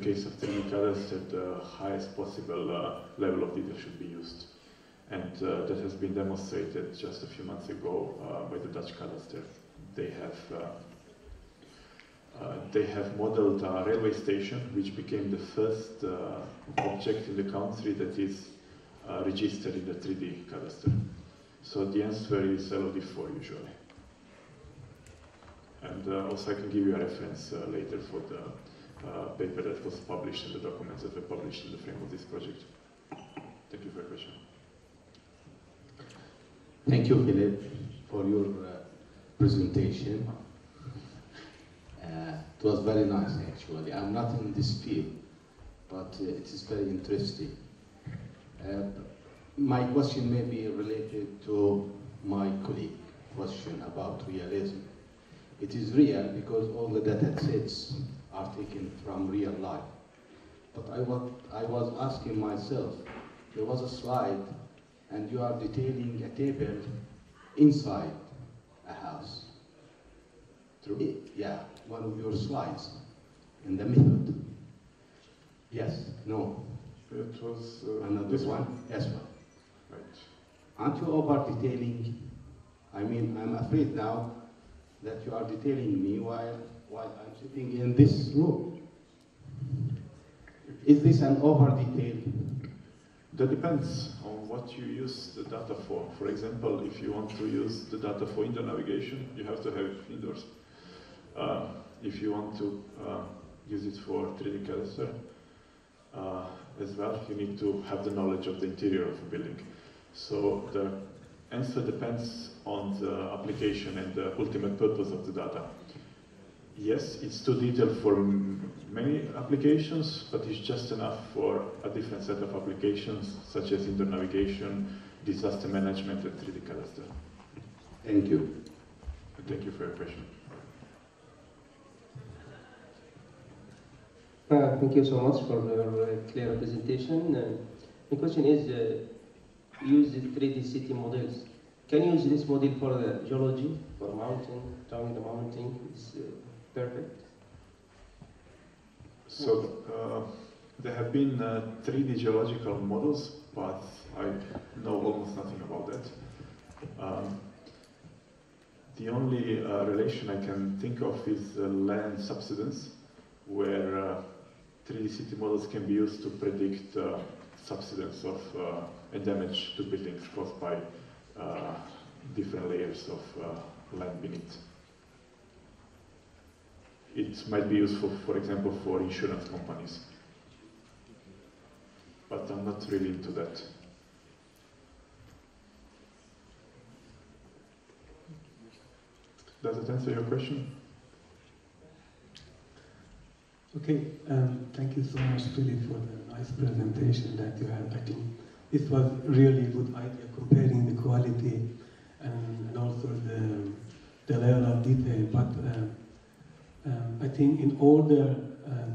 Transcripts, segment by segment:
case of 3D cadastre, the highest possible level of detail should be used. And that has been demonstrated just a few months ago by the Dutch cadastre. They have modeled a railway station, which became the first object in the country that is registered in the 3D cadastre. So the answer is LOD4 usually. And also I can give you a reference later for the paper that was published and the documents that were published in the frame of this project. Thank you for your question. Thank you, Philip, for your presentation. It was very nice, actually. I'm not in this field, but it is very interesting. My question may be related to my colleague's question about realism. It is real because all the data sets are taken from real life. But I was asking myself, there was a slide and you are detailing a table inside a house. True? Yeah, one of your slides in the method. Yes, no. It was another one? Yes, one. Right. Aren't you over detailing? I mean, I'm afraid now that you are detailing me while I'm sitting in this room. Is this an over detail? That depends on what you use the data for. For example, if you want to use the data for indoor navigation, you have to have it indoors. If you want to use it for 3D cadastre as well, you need to have the knowledge of the interior of a building. So the answer depends on the application and the ultimate purpose of the data. Yes, it's too detailed for many applications, but it's just enough for a different set of applications, such as indoor navigation, disaster management, and 3D cadastre. Thank you. Thank you for your question. Thank you so much for your clear presentation. The question is, use the 3D city models. Can you use this model for the geology, for mountain, down the mountain? It's perfect. So there have been 3D geological models, but I know almost nothing about that. The only relation I can think of is land subsidence, where 3D city models can be used to predict subsidence of and damage to buildings caused by different layers of land beneath. It might be useful, for example, for insurance companies, but I'm not really into that. Does it answer your question? Okay, thank you so much, Philip, for the nice presentation that you had. I think this was really a good idea, comparing the quality and also the level of detail. But I think in order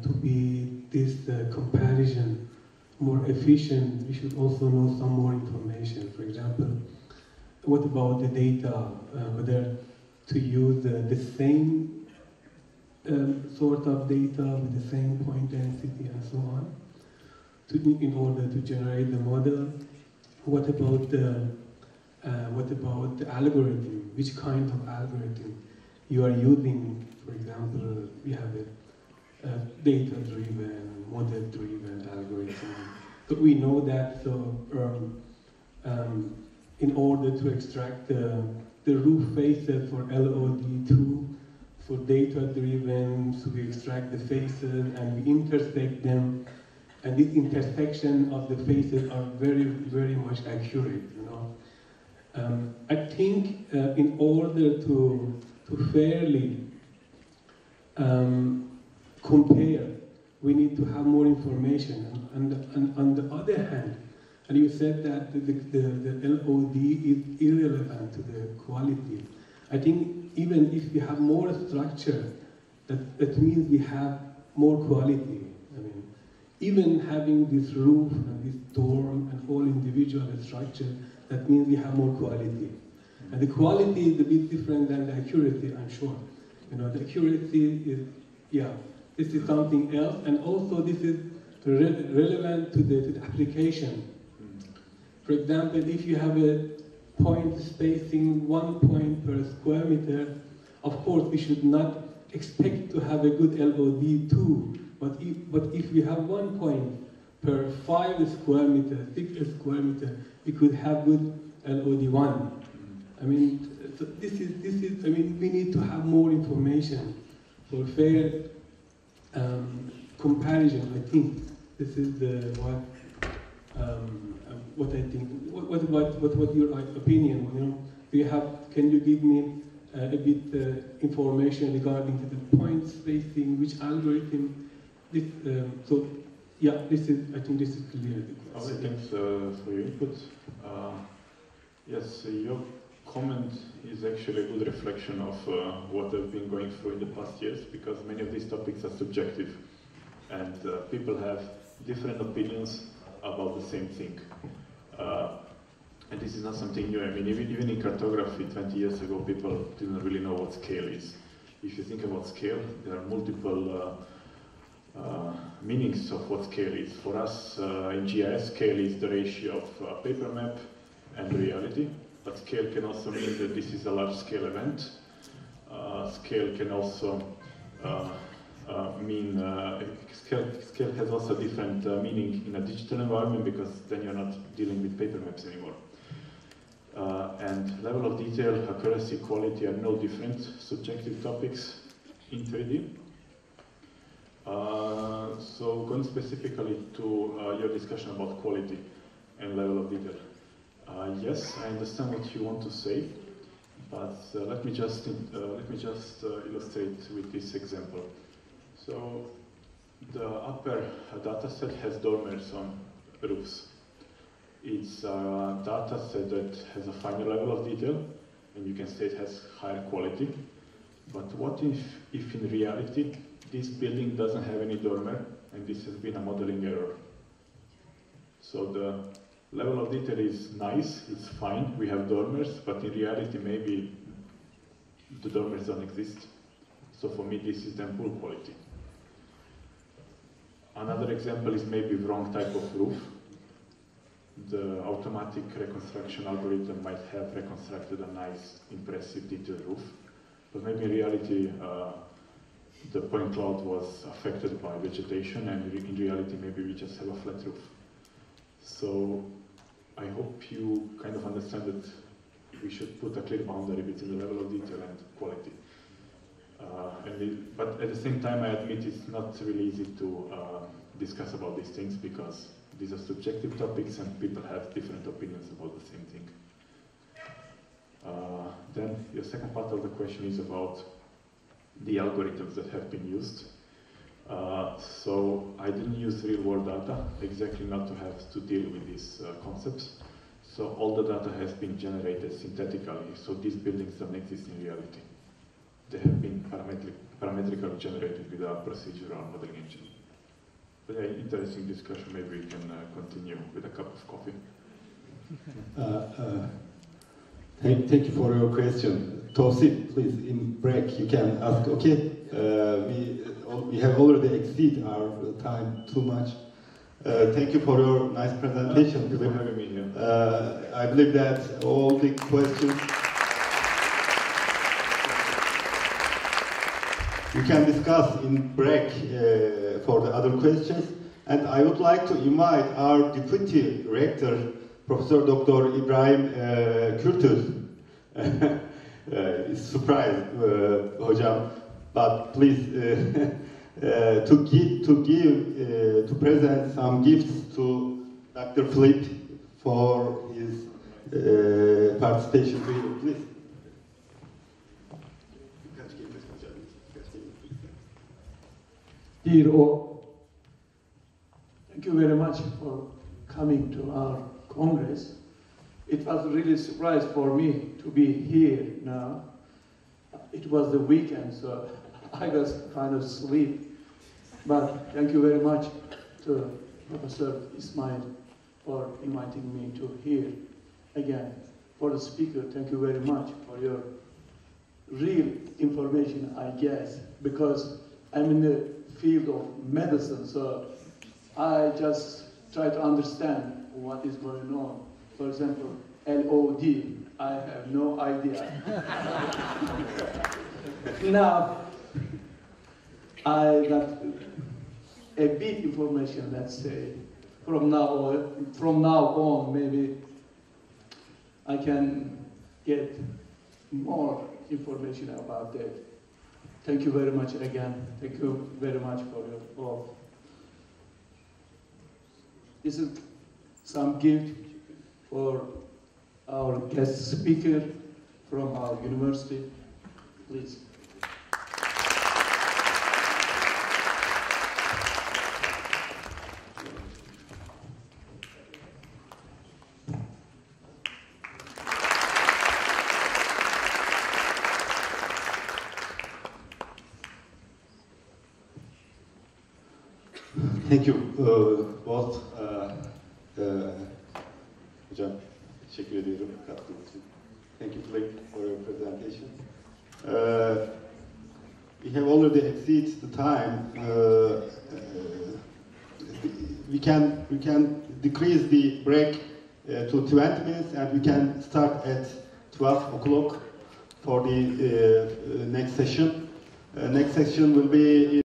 to be this comparison more efficient, we should also know some more information. For example, what about the data, whether to use the same sort of data with the same point density and so on, in order to generate the model. What about the algorithm? Which kind of algorithm you are using? For example, we have a data-driven, model-driven algorithm. So we know that. So in order to extract the roof faces for LOD2. For data-driven, so we extract the faces and we intersect them, and this intersection of the faces are very, very much accurate. You know, I think in order to fairly compare, we need to have more information. And on the other hand, and you said that the LOD is irrelevant to the quality. I think even if we have more structure, that means we have more quality. I mean, even having this roof and this door and all individual structure, that means we have more quality. And the quality is a bit different than the accuracy, I'm sure. You know, the accuracy is, yeah, this is something else, and also this is relevant to the application. For example, if you have a point spacing 1 point per square meter, of course we should not expect to have a good LOD 2, but if we have 1 point per 5 square meter, 6 square meter, we could have good LOD 1. I mean, so this is, I mean, we need to have more information for fair comparison. I think this is what I think. What your opinion? You know, do you have? Can you give me a bit information regarding to the point spacing, which algorithm? This, so yeah, this is. I think this is clear. Thanks for your input. Yes, your comment is actually a good reflection of what I've been going through in the past years, because many of these topics are subjective, and people have different opinions about the same thing. And this is not something new. I mean, even in cartography 20 years ago, people didn't really know what scale is. If you think about scale, there are multiple meanings of what scale is. For us, in GIS, scale is the ratio of paper map and reality. But scale can also mean that this is a large-scale event. Scale can also mean, scale has also different meaning in a digital environment, because then you're not dealing with paper maps anymore. And level of detail, accuracy, quality are no different subjective topics in 3D. So going specifically to your discussion about quality and level of detail. Yes, I understand what you want to say, but let me just illustrate with this example. So the upper data set has dormers on roofs. It's a data set that has a finer level of detail, and you can say it has higher quality. But what if in reality this building doesn't have any dormer, and this has been a modeling error? So the level of detail is nice, it's fine, we have dormers, but in reality maybe the dormers don't exist. So for me this is then poor quality. Another example is maybe wrong type of roof. The automatic reconstruction algorithm might have reconstructed a nice, impressive detailed roof, but maybe in reality the point cloud was affected by vegetation, and in reality maybe we just have a flat roof. So I hope you kind of understand that we should put a clear boundary between the level of detail and quality. But at the same time, I admit it's not really easy to discuss about these things, because these are subjective topics and people have different opinions about the same thing. Then your second part of the question is about the algorithms that have been used. So I didn't use real-world data, exactly not to have to deal with these concepts. So all the data has been generated synthetically, so these buildings don't exist in reality. They have been parametrically generated with a procedural modeling engine. But yeah, interesting discussion. Maybe we can continue with a cup of coffee. Thank you for your question. Tawsif, please, in break you can ask. Okay, we have already exceeded our time too much. Thank you for your nice presentation. Thank you for having me here. I believe that all the questions you can discuss in break for the other questions. And I would like to invite our Deputy Rector, Professor Dr. Ibrahim Kürtüz. It's surprise, Hocam, but please to present some gifts to Dr. Flip for his participation here, please. Dear all, thank you very much for coming to our Congress. It was really a surprise for me to be here now. It was the weekend, so I was kind of asleep. But thank you very much to Professor Ismail for inviting me to here again. For the speaker, thank you very much for your real information, I guess, because I'm in the field of medicine, so I just try to understand what is going on. For example, LOD, I have no idea. Now, I got a bit information, let's say. From now on, maybe I can get more information about that. Thank you very much again. Thank you very much for your all. This is some gift for our guest speaker from our university. Please. Thank you both. Hocam, teşekkür ediyorum katkınız için. Thank you for your presentation. We have already exceeded the time. We can decrease the break to 20 minutes, and we can start at 12 o'clock for the next session. Next session will be